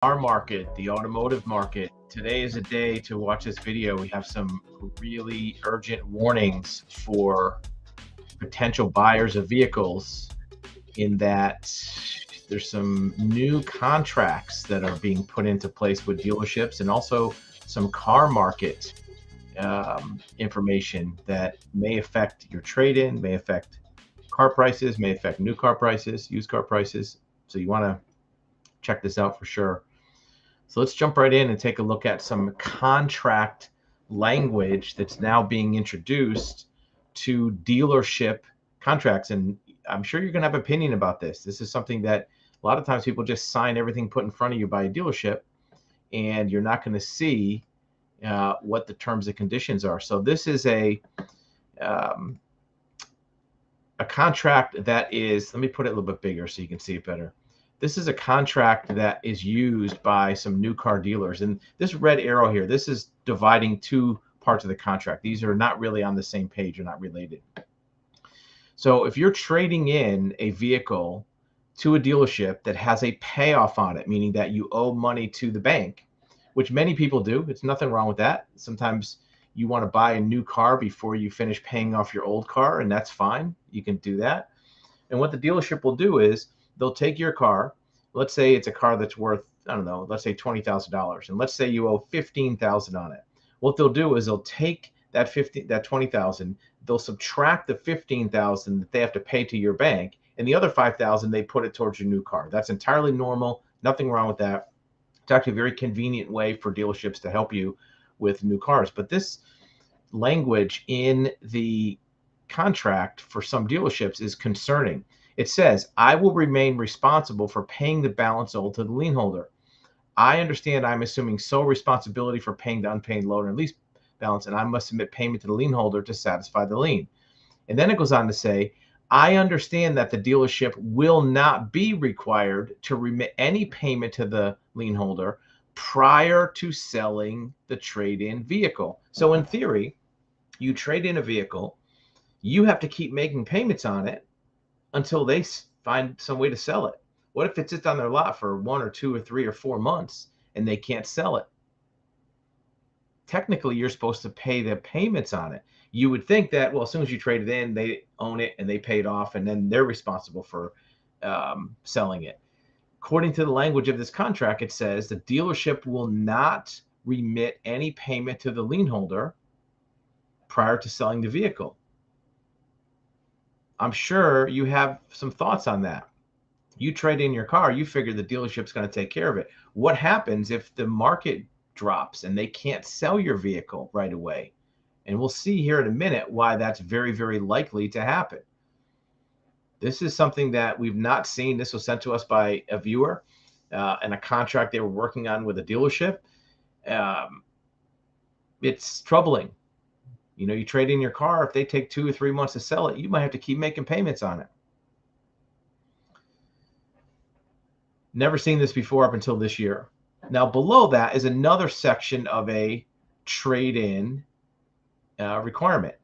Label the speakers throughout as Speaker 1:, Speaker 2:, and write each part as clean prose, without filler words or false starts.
Speaker 1: Our market, the automotive market. Today is a day to watch this video. We have some really urgent warnings for potential buyers of vehicles in that there's some new contracts that are being put into place with dealerships, and also some car market information that may affect your trade-in, may affect car prices, may affect new car prices, used car prices. So you want to check this out for sure. So let's jump right in and take a look at some contract language that's now being introduced to dealership contracts. And I'm sure you're going to have an opinion about this. This is something that a lot of times people just sign everything put in front of you by a dealership, and you're not going to see what the terms and conditions are. So this is a contract that is, let me put it a little bit bigger so you can see it better. This is a contract that is used by some new car dealers. And this red arrow here, this is dividing two parts of the contract. These are not really on the same page, they're not related. So if you're trading in a vehicle to a dealership that has a payoff on it, meaning that you owe money to the bank, which many people do, it's nothing wrong with that. Sometimes you want to buy a new car before you finish paying off your old car, and that's fine. You can do that. And what the dealership will do is they'll take your car. Let's say it's a car that's worth, I don't know, let's say $20,000, and let's say you owe $15,000 on it. What they'll do is they'll take that $20,000, they'll subtract the $15,000 that they have to pay to your bank, and the other $5,000 they put it towards your new car. That's entirely normal. Nothing wrong with that. It's actually a very convenient way for dealerships to help you with new cars. But this language in the contract for some dealerships is concerning. It says, I will remain responsible for paying the balance owed to the lien holder. I understand I'm assuming sole responsibility for paying the unpaid loan and lease balance, and I must submit payment to the lien holder to satisfy the lien. And then it goes on to say, I understand that the dealership will not be required to remit any payment to the lien holder prior to selling the trade-in vehicle. So in theory, you trade in a vehicle, you have to keep making payments on it until they find some way to sell it. What if it sits on their lot for 1 or 2 or 3 or 4 months and they can't sell it? Technically, you're supposed to pay the payments on it. You would think that, well, as soon as you trade it in, they own it and they pay it off, and then they're responsible for selling it. According to the language of this contract, it says the dealership will not remit any payment to the lien holder prior to selling the vehicle. I'm sure you have some thoughts on that. You trade in your car, you figure the dealership's going to take care of it. What happens if the market drops and they can't sell your vehicle right away? And we'll see here in a minute why that's very, very likely to happen. This is something that we've not seen. This was sent to us by a viewer and a contract they were working on with a dealership. It's troubling. You know, you trade in your car, if they take 2 or 3 months to sell it, you might have to keep making payments on it. Never seen this before up until this year. Now, below that is another section of a trade-in requirement.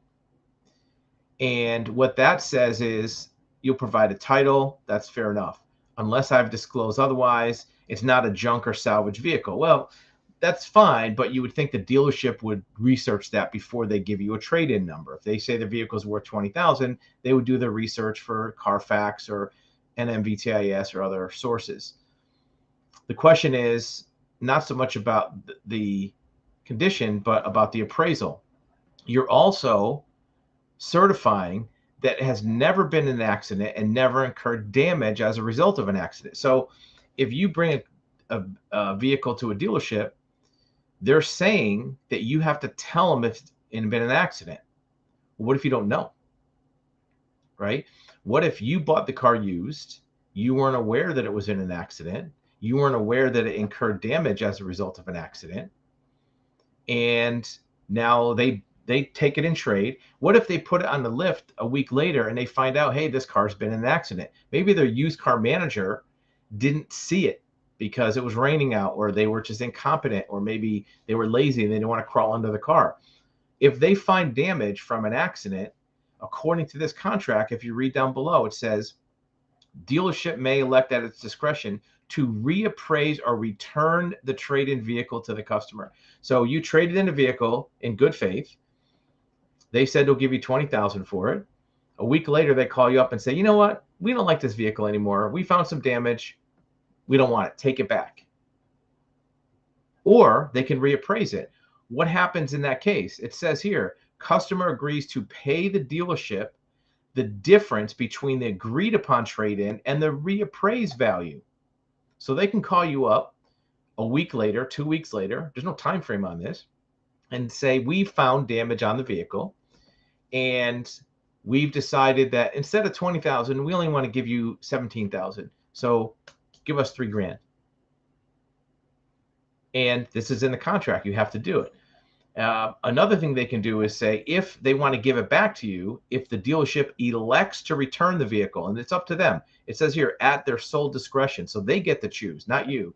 Speaker 1: And what that says is you'll provide a title. That's fair enough. Unless I've disclosed otherwise, it's not a junk or salvage vehicle. Well, that's fine, but you would think the dealership would research that before they give you a trade-in number. If they say the vehicle is worth $20,000, they would do the research for Carfax or NMVTIS or other sources. The question is not so much about the condition, but about the appraisal. You're also certifying that it has never been an accident and never incurred damage as a result of an accident. So if you bring a vehicle to a dealership, they're saying that you have to tell them if it's been an accident. What if you don't know? Right? What if you bought the car used, you weren't aware that it was in an accident, you weren't aware that it incurred damage as a result of an accident, and now they take it in trade? What if they put it on the lift a week later and they find out, hey, this car's been in an accident? Maybe their used car manager didn't see it because it was raining out, or they were just incompetent, or maybe they were lazy and they didn't want to crawl under the car. If they find damage from an accident, according to this contract, if you read down below, it says dealership may elect at its discretion to reappraise or return the trade-in vehicle to the customer. So you traded in a vehicle in good faith. They said they'll give you $20,000 for it. A week later, they call you up and say, you know what? We don't like this vehicle anymore. We found some damage. We don't want it. Take it back. Or they can reappraise it. What happens in that case? It says here, customer agrees to pay the dealership the difference between the agreed upon trade-in and the reappraised value. So they can call you up a week later, 2 weeks later, there's no time frame on this, and say, we found damage on the vehicle, and we've decided that instead of $20,000, we only want to give you $17,000. So give us $3,000. And this is in the contract. You have to do it. Another thing they can do is say, if they want to give it back to you, if the dealership elects to return the vehicle, and it's up to them. It says here, at their sole discretion. So they get to choose, not you.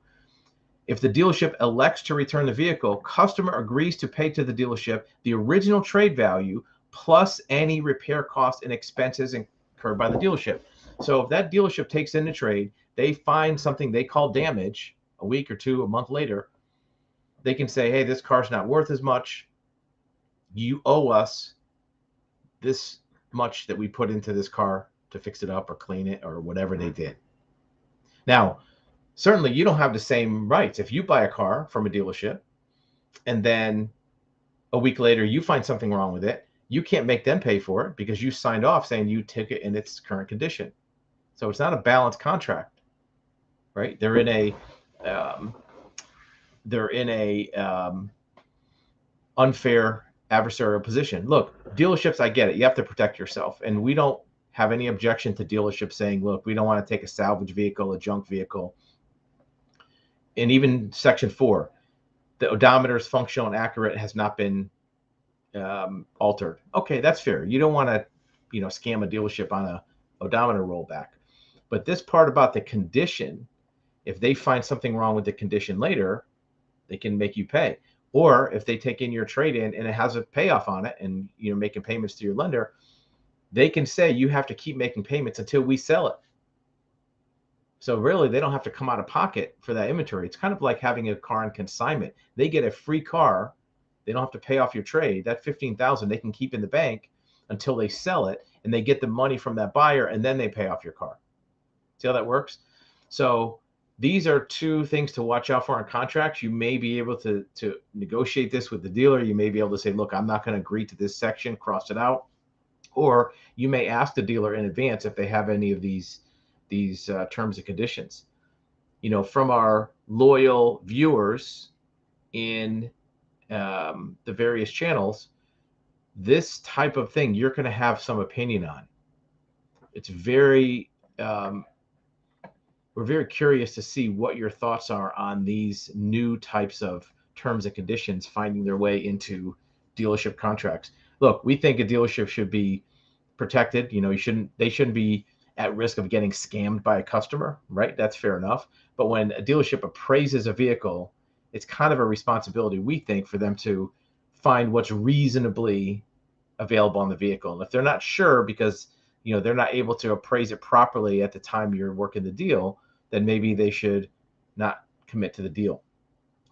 Speaker 1: If the dealership elects to return the vehicle, customer agrees to pay to the dealership the original trade value plus any repair costs and expenses incurred by the dealership. So if that dealership takes in the trade, they find something they call damage a week or two, a month later, they can say, hey, this car's not worth as much. You owe us this much that we put into this car to fix it up or clean it or whatever they did. Now, certainly you don't have the same rights. If you buy a car from a dealership and then a week later you find something wrong with it, you can't make them pay for it because you signed off saying you took it in its current condition. So it's not a balanced contract, right? They're in a unfair adversarial position. Look, dealerships, I get it. You have to protect yourself. And we don't have any objection to dealerships saying, look, we don't want to take a salvage vehicle, a junk vehicle. And even Section 4, the odometer is functional and accurate, has not been altered. Okay, that's fair. You don't want to, scam a dealership on a odometer rollback. But this part about the condition, if they find something wrong with the condition later, they can make you pay. Or if they take in your trade-in and it has a payoff on it and making payments to your lender, they can say you have to keep making payments until we sell it. So really, they don't have to come out of pocket for that inventory. It's kind of like having a car on consignment. They get a free car. They don't have to pay off your trade. That $15,000 they can keep in the bank until they sell it, and they get the money from that buyer, and then they pay off your car. See how that works? So these are two things to watch out for on contracts. You may be able to negotiate this with the dealer. You may be able to say, look, I'm not going to agree to this section, cross it out. Or you may ask the dealer in advance if they have any of these terms and conditions. From our loyal viewers in the various channels, this type of thing you're going to have some opinion on. It's we're very curious to see what your thoughts are on these new types of terms and conditions finding their way into dealership contracts. Look, we think a dealership should be protected. They shouldn't be at risk of getting scammed by a customer, right? That's fair enough. But when a dealership appraises a vehicle, it's kind of a responsibility, we think, for them to find what's reasonably available on the vehicle. And if they're not sure because they're not able to appraise it properly at the time you're working the deal, then maybe they should not commit to the deal,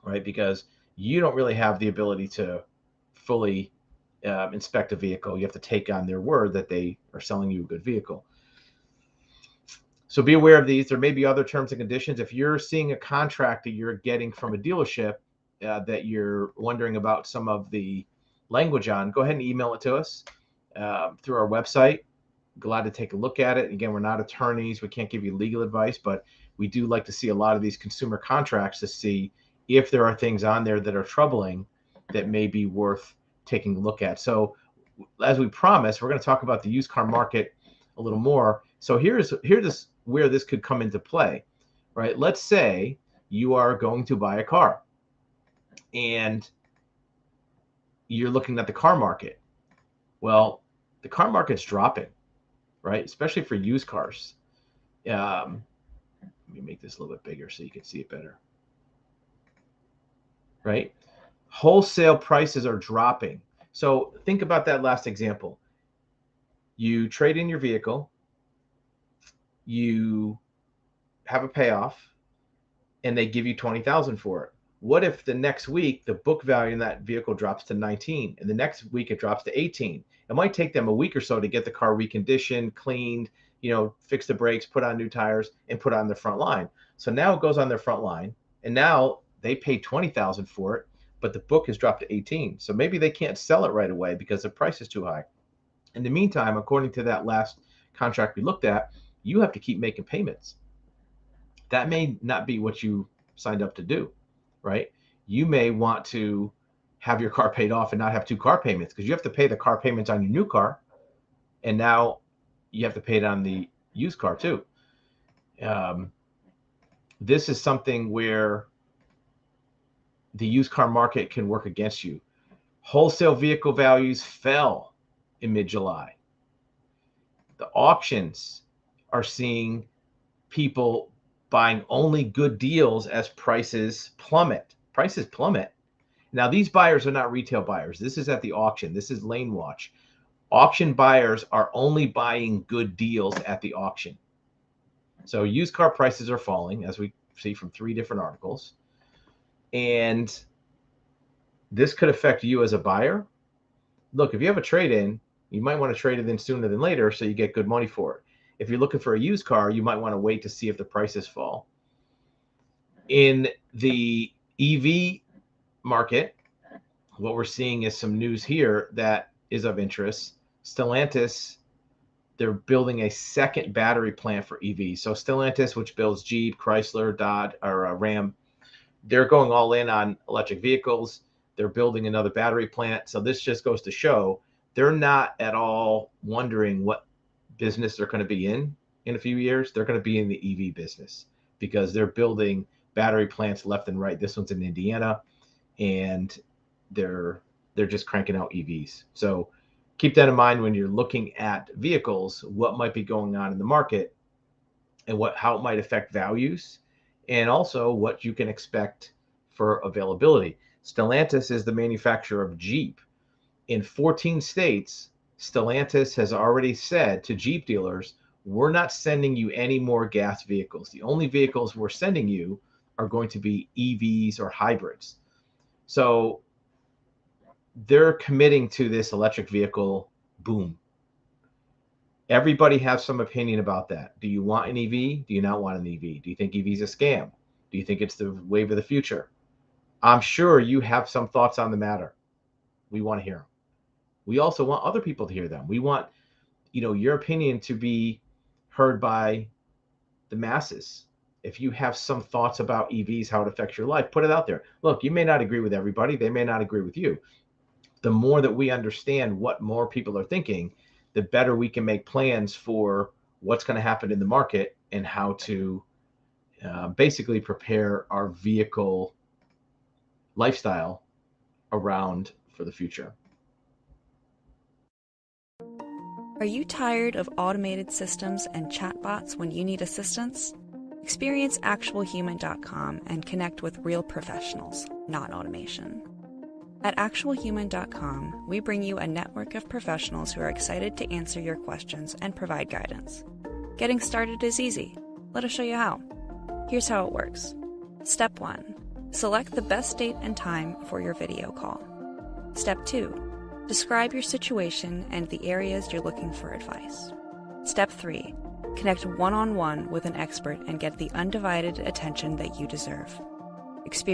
Speaker 1: right? Because you don't really have the ability to fully inspect a vehicle. You have to take on their word that they are selling you a good vehicle. So be aware of these. There may be other terms and conditions. If you're seeing a contract that you're getting from a dealership that you're wondering about some of the language on, go ahead and email it to us through our website. Glad to take a look at it. Again, we're not attorneys. We can't give you legal advice, but we do like to see a lot of these consumer contracts to see if there are things on there that are troubling that may be worth taking a look at. So as we promised, we're going to talk about the used car market a little more. So here's where this could come into play, right? Let's say you are going to buy a car and you're looking at the car market. Well, the car market's dropping, right? Especially for used cars. Let me make this a little bit bigger so you can see it better, right? Wholesale prices are dropping. So think about that last example. You trade in your vehicle, you have a payoff, and they give you 20,000 for it. What if the next week the book value in that vehicle drops to 19 and the next week it drops to 18? It might take them a week or so to get the car reconditioned, cleaned, fix the brakes, put on new tires, and put on the front line. So now it goes on their front line, and now they paid 20,000 for it, but the book has dropped to 18. So maybe they can't sell it right away because the price is too high. In the meantime, according to that last contract we looked at, you have to keep making payments. That may not be what you signed up to do, right? You may want to have your car paid off and not have two car payments, because you have to pay the car payments on your new car, and now you have to pay it on the used car too. This is something where the used car market can work against you. Wholesale vehicle values fell in mid-July. The auctions are seeing people buying only good deals as prices plummet. Prices plummet. Now, these buyers are not retail buyers. This is at the auction. This is Lane Watch. Auction buyers are only buying good deals at the auction. So used car prices are falling, as we see from 3 different articles. And this could affect you as a buyer. Look, if you have a trade-in, you might want to trade it in sooner than later so you get good money for it. If you're looking for a used car, you might want to wait to see if the prices fall. In the EV market, what we're seeing is some news here that is of interest. Stellantis, they're building a second battery plant for EVs. So Stellantis, which builds Jeep, Chrysler, Dodge, or Ram, they're going all in on electric vehicles. They're building another battery plant. So this just goes to show they're not at all wondering what business they're going to be in a few years. They're going to be in the EV business because they're building battery plants left and right. This one's in Indiana, and they're just cranking out EVs. So keep that in mind when you're looking at vehicles, what might be going on in the market and how it might affect values, and also what you can expect for availability. Stellantis is the manufacturer of Jeep. In 14 states, Stellantis has already said to Jeep dealers, we're not sending you any more gas vehicles. The only vehicles we're sending you are going to be EVs or hybrids. So they're committing to this electric vehicle boom. Everybody has some opinion about that. Do you want an EV? Do you not want an EV? Do you think EV is a scam? Do you think it's the wave of the future? I'm sure you have some thoughts on the matter. We want to hear them. We also want other people to hear them. We want, your opinion to be heard by the masses. If you have some thoughts about EVs, how it affects your life, put it out there. Look, you may not agree with everybody. They may not agree with you. The more that we understand what more people are thinking, the better we can make plans for what's going to happen in the market and how to basically prepare our vehicle lifestyle around for the future.
Speaker 2: Are you tired of automated systems and chatbots when you need assistance? Experience actualhuman.com and connect with real professionals, not automation. At actualhuman.com, we bring you a network of professionals who are excited to answer your questions and provide guidance. Getting started is easy. Let us show you how. Here's how it works. Step 1. Select the best date and time for your video call. Step 2. Describe your situation and the areas you're looking for advice. Step 3. Connect one-on-one with an expert and get the undivided attention that you deserve. Experience